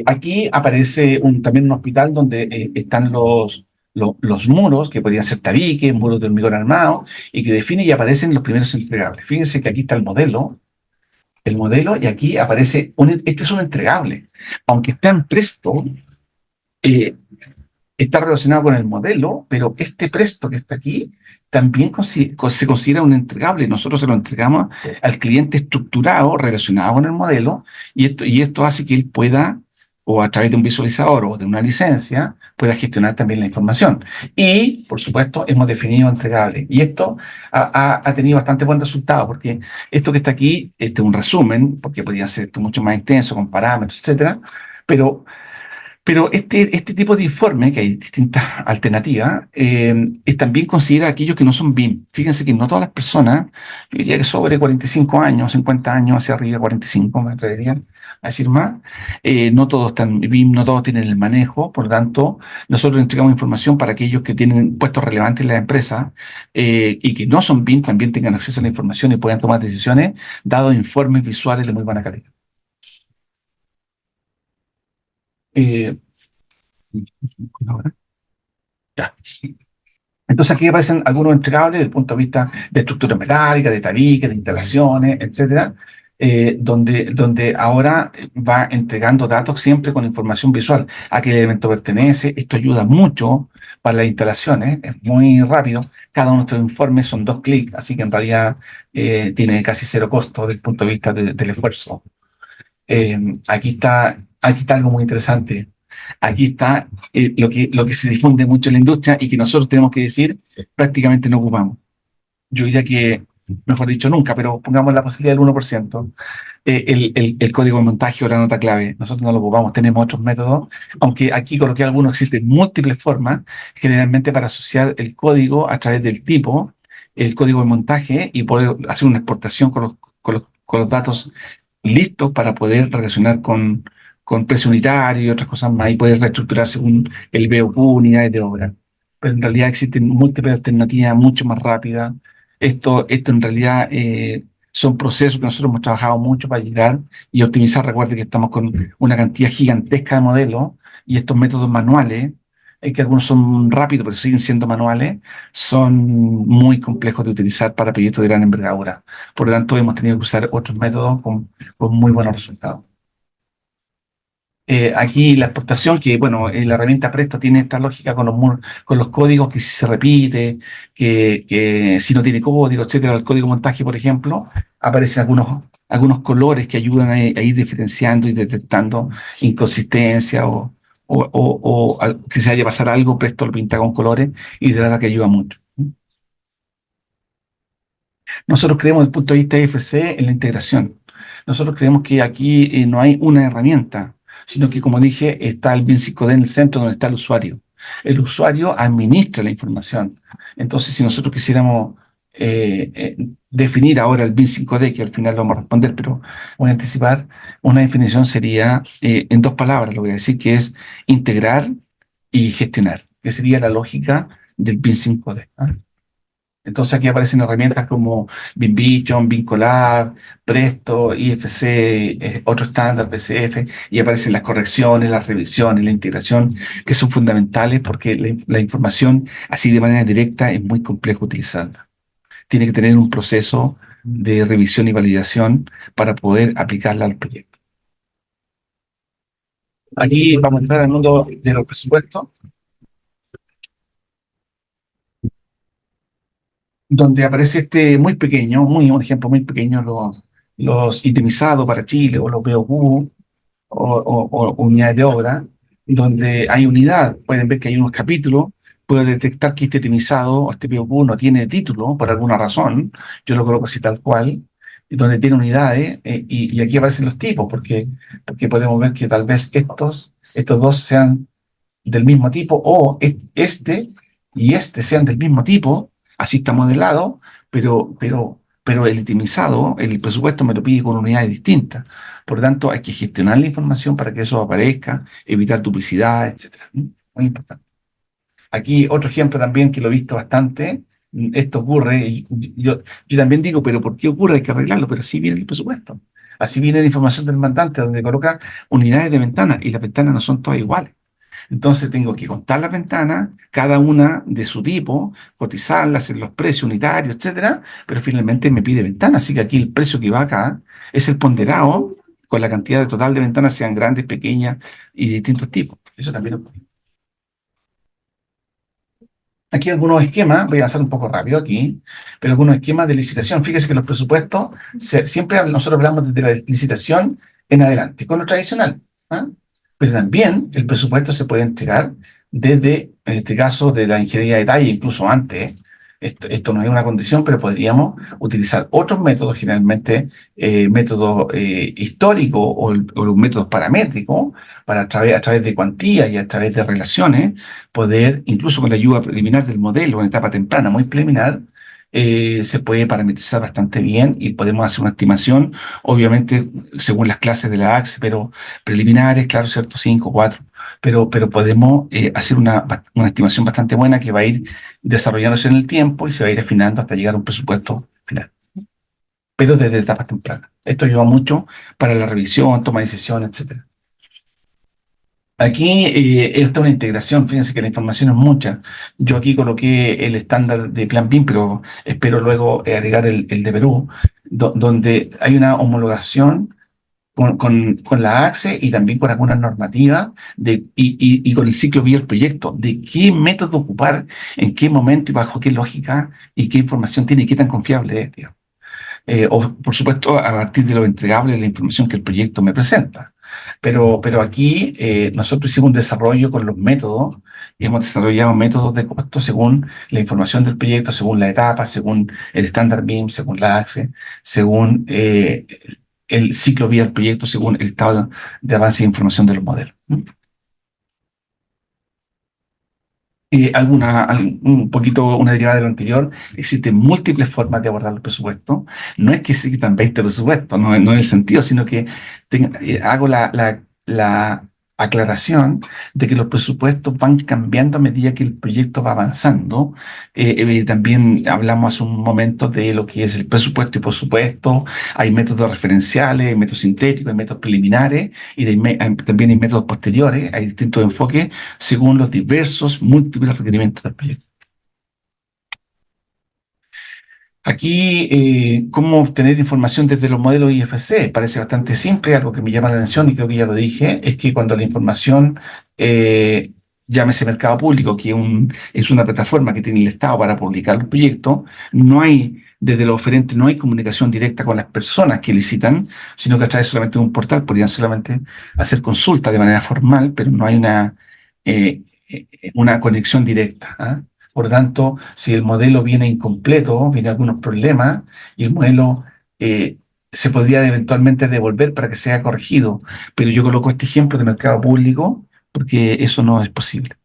Speaker 1: Aquí aparece también un hospital donde están los muros, que podrían ser tabiques, muros de hormigón armado, y que define y aparecen los primeros entregables. Fíjense que aquí está el modelo, y aquí aparece, este es un entregable. Aunque está en Presto, eh, está relacionado con el modelo, pero este Presto que está aquí también se considera un entregable. Nosotros se lo entregamos al cliente estructurado, relacionado con el modelo, y esto hace que él pueda, o a través de un visualizador o de una licencia, pueda gestionar también la información. Y, por supuesto, hemos definido entregable. Y esto ha tenido bastante buen resultado, porque esto que está aquí, este es un resumen, porque podría ser esto mucho más extenso, con parámetros, etcétera, pero este tipo de informe, que hay distintas alternativas, es también considera aquellos que no son BIM. Fíjense que no todas las personas, yo diría que sobre 45 años, 50 años hacia arriba, 45 me atrevería a decir más, no todos están BIM, no todos tienen el manejo. Por lo tanto, nosotros entregamos información para aquellos que tienen puestos relevantes en la empresa y que no son BIM también tengan acceso a la información y puedan tomar decisiones, dado informes visuales de muy buena calidad. Eh, ya. Entonces aquí aparecen algunos entregables desde el punto de vista de estructura metálica, de tabiques, de instalaciones, etcétera. donde ahora va entregando datos siempre con información visual a qué elemento pertenece. Esto ayuda mucho para las instalaciones, es muy rápido. Cada uno de estos informes son 2 clics, así que en realidad tiene casi cero costo desde el punto de vista del esfuerzo. Aquí está algo muy interesante. Aquí está lo que se difunde mucho en la industria y que nosotros tenemos que decir prácticamente no ocupamos. Yo diría que, mejor dicho, nunca, pero pongamos la posibilidad del 1%. El código de montaje o la nota clave. Nosotros no lo ocupamos, tenemos otros métodos, aunque aquí coloqué algunos, existen múltiples formas, generalmente para asociar el código a través del tipo, el código de montaje y poder hacer una exportación con los datos listos para poder relacionar con precio unitario y otras cosas más y poder reestructurar según el BOQ, unidades de obra. Pero en realidad existen múltiples alternativas mucho más rápidas. Esto en realidad son procesos que nosotros hemos trabajado mucho para llegar y optimizar. Recuerde que estamos con una cantidad gigantesca de modelos y estos métodos manuales, que algunos son rápidos pero siguen siendo manuales, son muy complejos de utilizar para proyectos de gran envergadura. Por lo tanto, hemos tenido que usar otros métodos con muy buenos resultados. Aquí la exportación, que bueno, la herramienta Presto tiene esta lógica con los códigos, que si se repite, que si no tiene código, etcétera, el código montaje, por ejemplo, aparecen algunos colores que ayudan a ir diferenciando y detectando inconsistencia o que se haya pasar algo, Presto lo pinta con colores y de verdad que ayuda mucho. Nosotros creemos desde el punto de vista de IFC en la integración. Nosotros creemos que aquí no hay una herramienta, sino que, como dije, está el BIM 5D en el centro donde está el usuario. El usuario administra la información. Entonces, si nosotros quisiéramos definir ahora el BIM 5D, que al final lo vamos a responder, pero voy a anticipar, una definición sería en 2 palabras, lo voy a decir, que es integrar y gestionar, que sería la lógica del BIM 5D. Entonces aquí aparecen herramientas como BIMVision, BIMColab, Presto, IFC, otro estándar, PCF, y aparecen las correcciones, las revisiones, la integración, que son fundamentales porque la información así de manera directa es muy complejo utilizarla. Tiene que tener un proceso de revisión y validación para poder aplicarla al proyecto. Aquí vamos a entrar al mundo de los presupuestos, donde aparece muy pequeño, un ejemplo muy pequeño, los itemizados para Chile o los BOQ o unidades de obra, donde hay unidad, pueden ver que hay unos capítulos, puedo detectar que este itemizado o este BOQ no tiene título por alguna razón, yo lo coloco así tal cual, y donde tiene unidades, y aquí aparecen los tipos, porque podemos ver que tal vez estos dos sean del mismo tipo, o este y este sean del mismo tipo, así está modelado, pero el itemizado, el presupuesto me lo pide con unidades distintas. Por lo tanto, hay que gestionar la información para que eso aparezca, evitar duplicidad, etcétera. Muy importante. Aquí otro ejemplo también que lo he visto bastante. Esto ocurre, yo también digo, pero ¿por qué ocurre? Hay que arreglarlo, pero así viene el presupuesto. Así viene la información del mandante, donde coloca unidades de ventana, y las ventanas no son todas iguales. Entonces tengo que contar las ventanas, cada una de su tipo, cotizarlas en los precios unitarios, etcétera, pero finalmente me pide ventanas. Así que aquí el precio que va acá es el ponderado con la cantidad de total de ventanas, sean grandes, pequeñas y de distintos tipos. Eso también ocurre. Aquí algunos esquemas, voy a avanzar un poco rápido aquí, pero algunos esquemas de licitación. Fíjese que los presupuestos, siempre nosotros hablamos desde la licitación en adelante, con lo tradicional. ¿Ah? Pero también el presupuesto se puede entregar desde, en este caso, de la ingeniería de detalle, incluso antes. Esto no es una condición, pero podríamos utilizar otros métodos, generalmente métodos históricos o los métodos paramétricos, para a través de cuantías y a través de relaciones, poder, incluso con la ayuda preliminar del modelo en etapa temprana, muy preliminar, se puede parametrizar bastante bien y podemos hacer una estimación, obviamente según las clases de la AXE, pero preliminares, claro, ¿cierto? 5, 4, pero podemos hacer una estimación bastante buena que va a ir desarrollándose en el tiempo y se va a ir afinando hasta llegar a un presupuesto final, pero desde etapas tempranas. Esto ayuda mucho para la revisión, toma de decisiones, etcétera. Aquí está una integración, fíjense que la información es mucha. Yo aquí coloqué el estándar de Plan BIM, pero espero luego agregar el de Perú, donde hay una homologación con la AXE y también con algunas normativas y con el ciclo vía el proyecto, de qué método ocupar, en qué momento y bajo qué lógica y qué información tiene y qué tan confiable es, digamos. O, por supuesto, a partir de lo entregable de la información que el proyecto me presenta. Pero aquí nosotros hicimos un desarrollo con los métodos y hemos desarrollado métodos de costo según la información del proyecto, según la etapa, según el estándar BIM, según la AXE, según el ciclo vía del proyecto, según el estado de avance de información de los modelos. ¿Mm? Un poquito una derivada de lo anterior, existen múltiples formas de abordar los presupuestos. No es que existan 20 presupuestos, no en el sentido, sino que hago la aclaración de que los presupuestos van cambiando a medida que el proyecto va avanzando. También hablamos hace un momento de lo que es el presupuesto y por supuesto. Hay métodos referenciales, hay métodos sintéticos, hay métodos preliminares y también hay métodos posteriores, hay distintos enfoques según los diversos múltiples requerimientos del proyecto. Aquí, ¿cómo obtener información desde los modelos IFC? Parece bastante simple, algo que me llama la atención y creo que ya lo dije, es que cuando la información, eh, llámese mercado público, que es una plataforma que tiene el Estado para publicar los proyectos, no hay, desde los oferentes, no hay comunicación directa con las personas que licitan, sino que a través solamente de un portal podrían solamente hacer consultas de manera formal, pero no hay una conexión directa. ¿Ah? Por lo tanto, si el modelo viene incompleto, viene algunos problemas, y el modelo se podría eventualmente devolver para que sea corregido. Pero yo coloco este ejemplo de mercado público porque eso no es posible.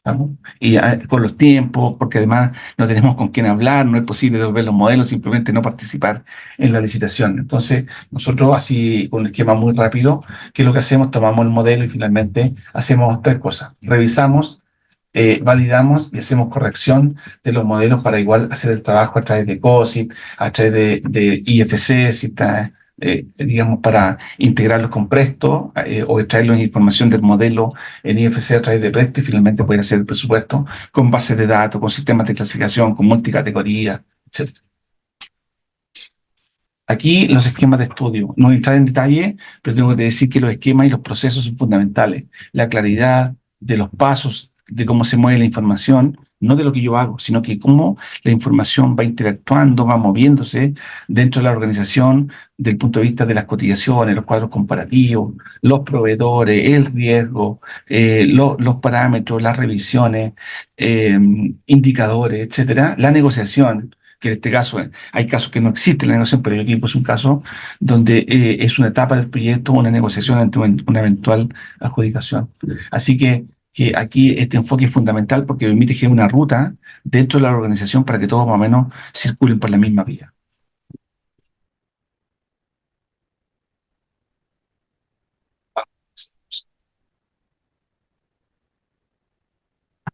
Speaker 1: ¿Vamos? Y con los tiempos, porque además no tenemos con quién hablar, no es posible devolver los modelos, simplemente no participar en la licitación. Entonces, nosotros así, con un esquema muy rápido, ¿qué es lo que hacemos? Tomamos el modelo y finalmente hacemos tres cosas. Revisamos, validamos y hacemos corrección de los modelos para igual hacer el trabajo a través de COSIT, a través de IFC, si está, digamos, para integrarlos con Presto o extraerlos en información del modelo en IFC a través de Presto y finalmente poder hacer el presupuesto con bases de datos, con sistemas de clasificación, con multicategoría, etc. Aquí los esquemas de estudio. No voy a entrar en detalle, pero tengo que decir que los esquemas y los procesos son fundamentales. La claridad de los pasos, de cómo se mueve la información, no de lo que yo hago, sino que cómo la información va interactuando, va moviéndose dentro de la organización, del punto de vista de las cotizaciones, los cuadros comparativos, los proveedores, el riesgo, los parámetros, las revisiones, indicadores, etcétera, la negociación, que en este caso hay casos que no existe la negociación, pero yo aquí puse un caso donde es una etapa del proyecto, una negociación ante una eventual adjudicación. Así que aquí este enfoque es fundamental porque permite generar una ruta dentro de la organización para que todos más o menos circulen por la misma vía.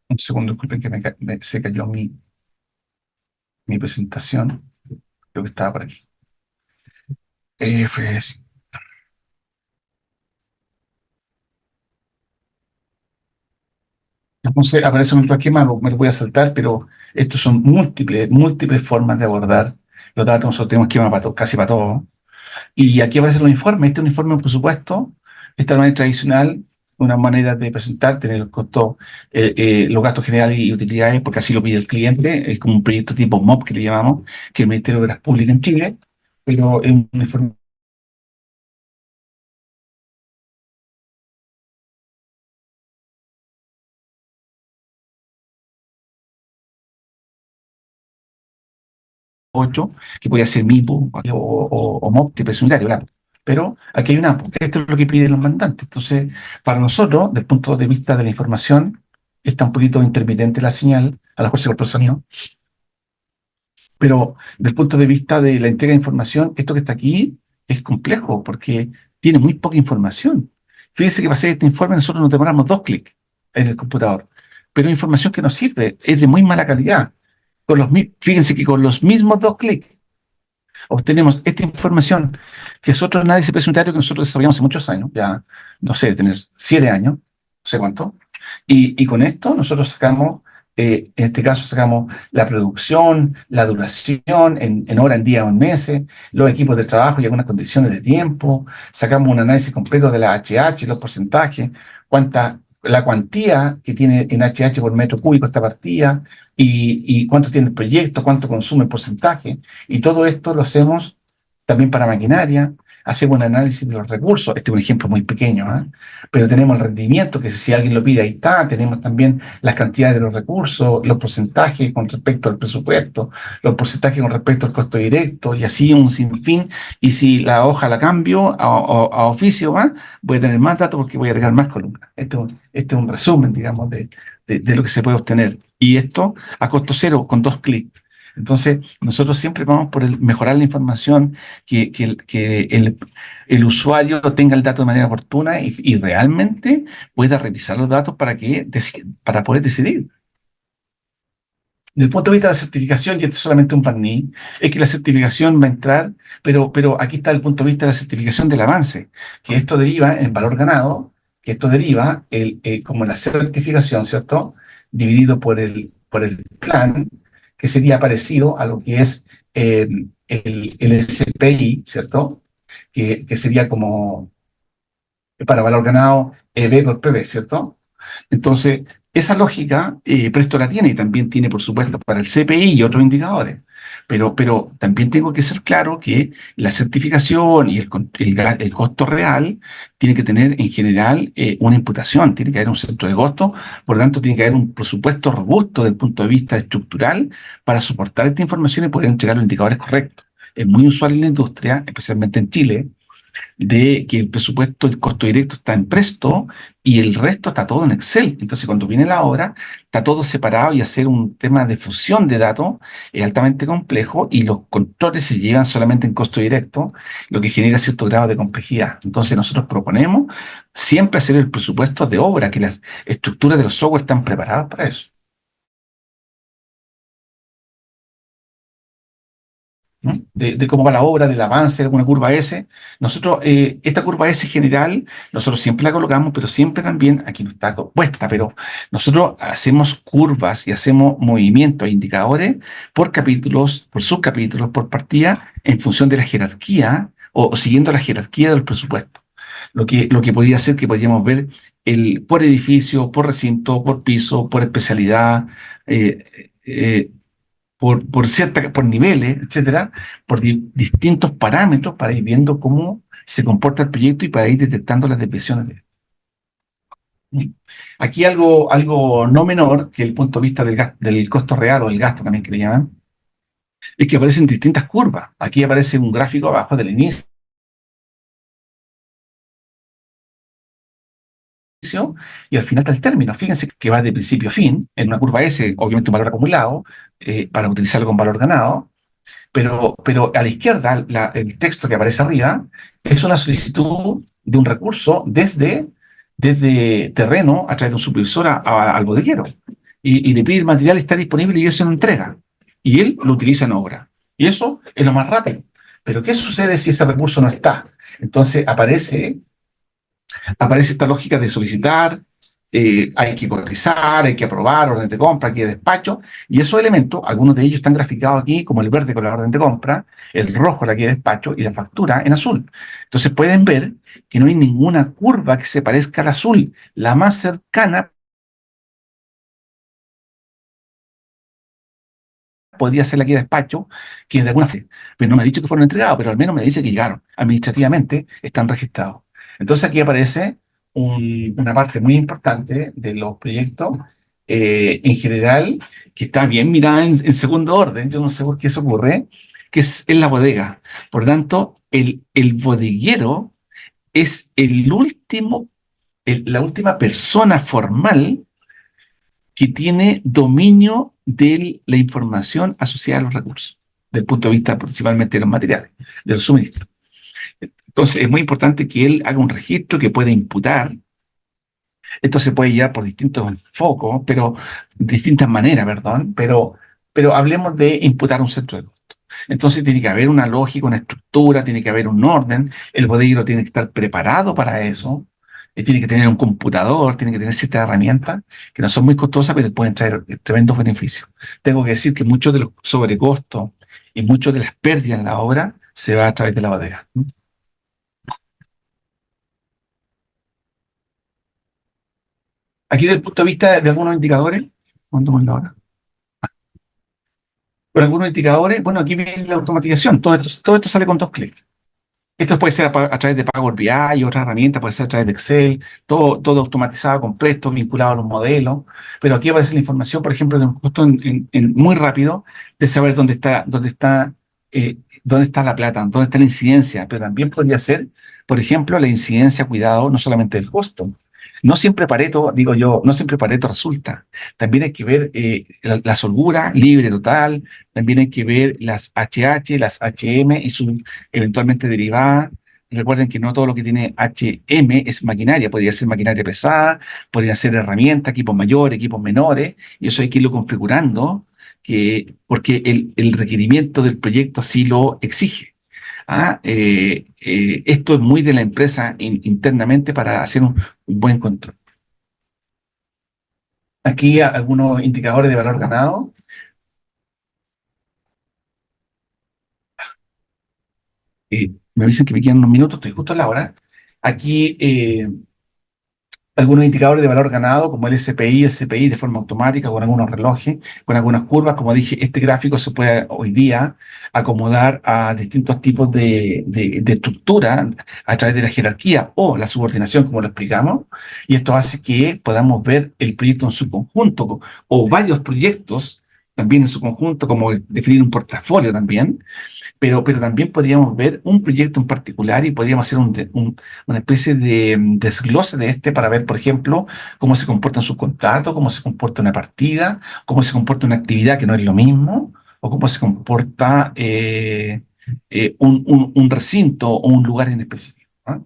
Speaker 1: Un segundo, disculpen que se cayó mi presentación. Creo que estaba por aquí. Fue así. Entonces aparece un otro esquema, me lo voy a saltar, pero estos son múltiples formas de abordar los datos. Nosotros tenemos esquema para casi para todo. Y aquí aparecen los informes. Este es un informe, por supuesto. Esta es la manera tradicional, una manera de presentar, tener los costos, los gastos generales y utilidades, porque así lo pide el cliente. Es como un proyecto tipo MOP que le llamamos, que es el Ministerio de Obras Públicas en Chile, pero es un informe 8, que podría ser MIPO o MOP de precio unitario, claro. Pero aquí hay una APO. Esto es lo que piden los mandantes. Entonces, para nosotros, desde el punto de vista de la información, está un poquito intermitente la señal, a lo mejor se cortó el sonido, pero desde el punto de vista de la entrega de información, esto que está aquí es complejo porque tiene muy poca información. Fíjense que para hacer este informe nosotros nos demoramos 2 clics en el computador, pero información que nos sirve es de muy mala calidad. Fíjense que con los mismos 2 clics obtenemos esta información, que es otro análisis presupuestario que nosotros desarrollamos hace muchos años, ya no sé, de tener 7 años, sé cuánto. Y con esto nosotros sacamos, en este caso sacamos la producción, la duración en hora, en día o en meses, los equipos de trabajo y algunas condiciones de tiempo, sacamos un análisis completo de la HH, los porcentajes, la cuantía que tiene en HH por metro cúbico esta partida y cuánto tiene el proyecto, cuánto consume el porcentaje. Y todo esto lo hacemos también para maquinaria, hacemos un análisis de los recursos. Este es un ejemplo muy pequeño, ¿eh? Pero tenemos el rendimiento, que si alguien lo pide, ahí está. Tenemos también las cantidades de los recursos, los porcentajes con respecto al presupuesto, los porcentajes con respecto al costo directo, y así un sinfín. Y si la hoja la cambio a oficio, ¿va? Voy a tener más datos porque voy a agregar más columnas. Este es un resumen, digamos, de lo que se puede obtener. Y esto a costo cero, con 2 clics. Entonces, nosotros siempre vamos por mejorar la información, que el usuario tenga el dato de manera oportuna y realmente pueda revisar los datos para poder decidir. Desde el punto de vista de la certificación, y esto es solamente un barniz, es que la certificación va a entrar, pero aquí está el punto de vista de la certificación del avance, que esto deriva en valor ganado, que esto deriva como la certificación, ¿cierto? Dividido por el plan, que sería parecido a lo que es el SPI, ¿cierto? Que sería como para valor ganado EB por PB, ¿cierto? Entonces, esa lógica Presto la tiene y también tiene, por supuesto, para el CPI y otros indicadores. Pero también tengo que ser claro que la certificación y el costo real tiene que tener en general una imputación, tiene que haber un centro de costo, por lo tanto tiene que haber un presupuesto robusto desde el punto de vista estructural para soportar esta información y poder entregar los indicadores correctos. Es muy usual en la industria, especialmente en Chile, de que el presupuesto, el costo directo está en Presto y el resto está todo en Excel. Entonces, cuando viene la hora, está todo separado y hacer un tema de fusión de datos es altamente complejo y los controles se llevan solamente en costo directo, lo que genera cierto grado de complejidad. Entonces, nosotros proponemos siempre hacer el presupuesto de obra, que las estructuras de los software están preparadas para eso. ¿No? De cómo va la obra, del avance, de alguna curva S. Nosotros, esta curva S general, nosotros siempre la colocamos, pero siempre también, aquí no está puesta, pero nosotros hacemos curvas y hacemos movimientos, indicadores por capítulos, por subcapítulos, por partida, en función de la jerarquía o siguiendo la jerarquía del presupuesto. Lo que podría ser que podríamos ver por edificio, por recinto, por piso, por especialidad, por niveles, etcétera, por distintos parámetros para ir viendo cómo se comporta el proyecto y para ir detectando las desviaciones de. Aquí algo no menor que el punto de vista del costo real o el gasto también que le llaman, es que aparecen distintas curvas. Aquí aparece un gráfico abajo del inicio y al final está el término. Fíjense que va de principio a fin, en una curva S, obviamente un valor acumulado, para utilizarlo con valor ganado. Pero a la izquierda, el texto que aparece arriba es una solicitud de un recurso desde terreno a través de un supervisor al bodeguero. Y le pide el material, está disponible y eso lo entrega. Y él lo utiliza en obra. Y eso es lo más rápido. Pero ¿qué sucede si ese recurso no está? Entonces aparece esta lógica de solicitar, hay que cotizar, hay que aprobar, orden de compra, aquí de despacho, y esos elementos, algunos de ellos están graficados aquí, como el verde con la orden de compra, el rojo la guía de despacho y la factura en azul. Entonces pueden ver que no hay ninguna curva que se parezca al azul. La más cercana podría ser la guía de despacho, que de alguna forma, pero no me ha dicho que fueron entregados, pero al menos me dice que llegaron. Administrativamente están registrados. Entonces aquí aparece una parte muy importante de los proyectos, en general, que está bien mirada en segundo orden, yo no sé por qué eso ocurre, que es en la bodega. Por tanto, el bodeguero es la última persona formal que tiene dominio de la información asociada a los recursos, desde el punto de vista principalmente de los materiales, de los suministros. Entonces, es muy importante que él haga un registro que pueda imputar. Esto se puede llevar por distintos focos, pero distintas maneras, perdón, pero hablemos de imputar un centro de costo. Entonces tiene que haber una lógica, una estructura, tiene que haber un orden, el bodeguero tiene que estar preparado para eso, tiene que tener un computador, tiene que tener ciertas herramientas que no son muy costosas, pero pueden traer tremendos beneficios. Tengo que decir que muchos de los sobrecostos y muchas de las pérdidas en la obra se va a través de la bodega. Aquí desde el punto de vista de algunos indicadores, ¿cuánto más la hora? Por algunos indicadores, bueno, aquí viene la automatización. Todo esto sale con dos clics. Esto puede ser a través de Power BI y otra herramienta, puede ser a través de Excel, todo automatizado, completo, vinculado a los modelos. Pero aquí aparece la información, por ejemplo, de un costo muy rápido de saber dónde está la plata, dónde está la incidencia. Pero también podría ser, por ejemplo, la incidencia, cuidado, no solamente del costo. No siempre Pareto, digo yo, no siempre Pareto resulta. También hay que ver la holgura libre total, también hay que ver las HH, las HM y su eventualmente derivada. Recuerden que no todo lo que tiene HM es maquinaria, podría ser maquinaria pesada, podría ser herramienta, equipos mayores, equipos menores, y eso hay que irlo configurando, porque el requerimiento del proyecto así lo exige. Esto es muy de la empresa internamente para hacer un buen control. Aquí algunos indicadores de valor ganado. Me dicen que me quedan unos minutos, estoy justo a la hora. Aquí algunos indicadores de valor ganado, como el CPI de forma automática, con algunos relojes, con algunas curvas. Como dije, este gráfico se puede hoy día acomodar a distintos tipos de estructura a través de la jerarquía o la subordinación, como lo explicamos. Y esto hace que podamos ver el proyecto en su conjunto o varios proyectos también en su conjunto, como definir un portafolio también, pero también podríamos ver un proyecto en particular y podríamos hacer una especie de desglose de este para ver, por ejemplo, cómo se comporta en su contrato, cómo se comporta una partida, cómo se comporta una actividad que no es lo mismo, o cómo se comporta un recinto o un lugar en específico. ¿Ah?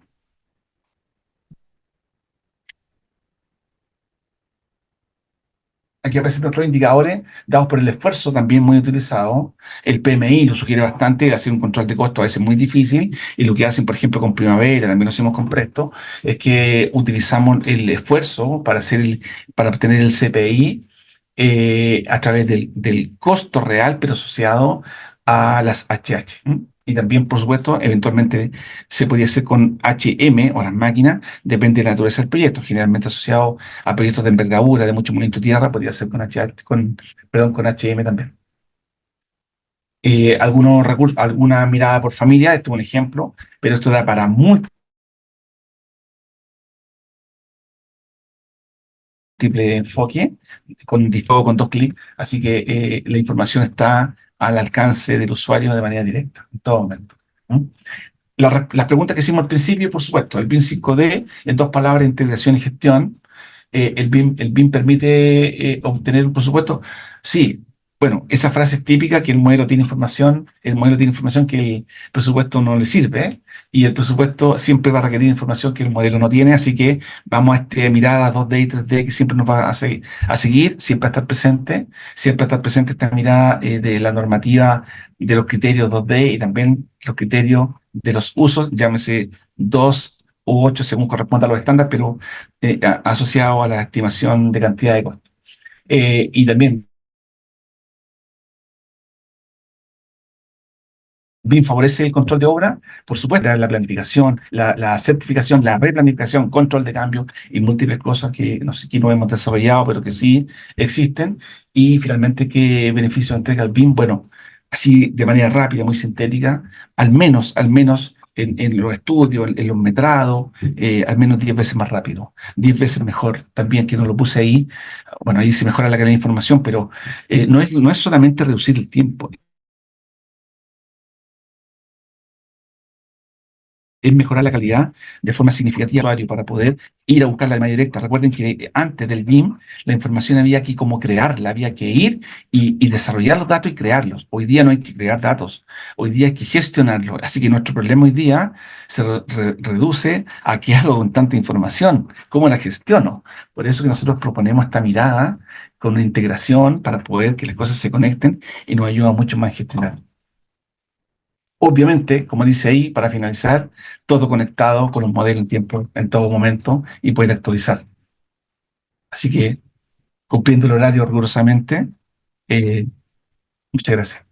Speaker 1: Aquí aparecen otros indicadores dados por el esfuerzo, también muy utilizado. El PMI lo sugiere bastante, hacer un control de costo a veces muy difícil, y lo que hacen, por ejemplo, con Primavera, también lo hacemos con Presto, es que utilizamos el esfuerzo para obtener el CPI a través del costo real, pero asociado a las HH. ¿M? Y también, por supuesto, eventualmente se podría hacer con HM o las máquinas, depende de la naturaleza del proyecto, generalmente asociado a proyectos de envergadura, de mucho movimiento de tierra, podría ser con HH, perdón, con HM también. Alguna mirada por familia, esto es un ejemplo, pero esto da para múltiple enfoque, todo con dos clics, así que la información está al alcance del usuario de manera directa, en todo momento. ¿No? Las preguntas que hicimos al principio, por supuesto, el BIM 5D, en dos palabras, integración y gestión. El BIM permite obtener un presupuesto. Sí, bueno, esa frase es típica, que el modelo tiene información que el presupuesto no le sirve, ¿eh? Y el presupuesto siempre va a requerir información que el modelo no tiene, así que vamos a esta mirada 2D y 3D que siempre nos va a seguir, siempre a estar presente esta mirada de la normativa, de los criterios 2D y también los criterios de los usos, llámese 2 u 8 según corresponda a los estándares, pero asociado a la estimación de cantidad de costos. Y también BIM favorece el control de obra, por supuesto, la planificación, la certificación, la replanificación, control de cambio y múltiples cosas que no sé que no hemos desarrollado, pero que sí existen. Y finalmente, ¿qué beneficio entrega el BIM? Bueno, así de manera rápida, muy sintética, al menos en los estudios, en los metrados, al menos 10 veces más rápido, 10 veces mejor. También que no lo puse ahí, bueno, ahí se mejora la calidad de información, pero no es solamente reducir el tiempo, es mejorar la calidad de forma significativa al usuario para poder ir a buscarla de manera directa. Recuerden que antes del BIM, la información había que como crearla, había que ir y desarrollar los datos y crearlos. Hoy día no hay que crear datos, hoy día hay que gestionarlos. Así que nuestro problema hoy día se reduce a qué hago con tanta información, cómo la gestiono. Por eso que nosotros proponemos esta mirada con una integración para poder que las cosas se conecten y nos ayuda mucho más a gestionar. Obviamente, como dice ahí, para finalizar, todo conectado con los modelos en tiempo, en todo momento y poder actualizar. Así que cumpliendo el horario rigurosamente, eh, muchas gracias.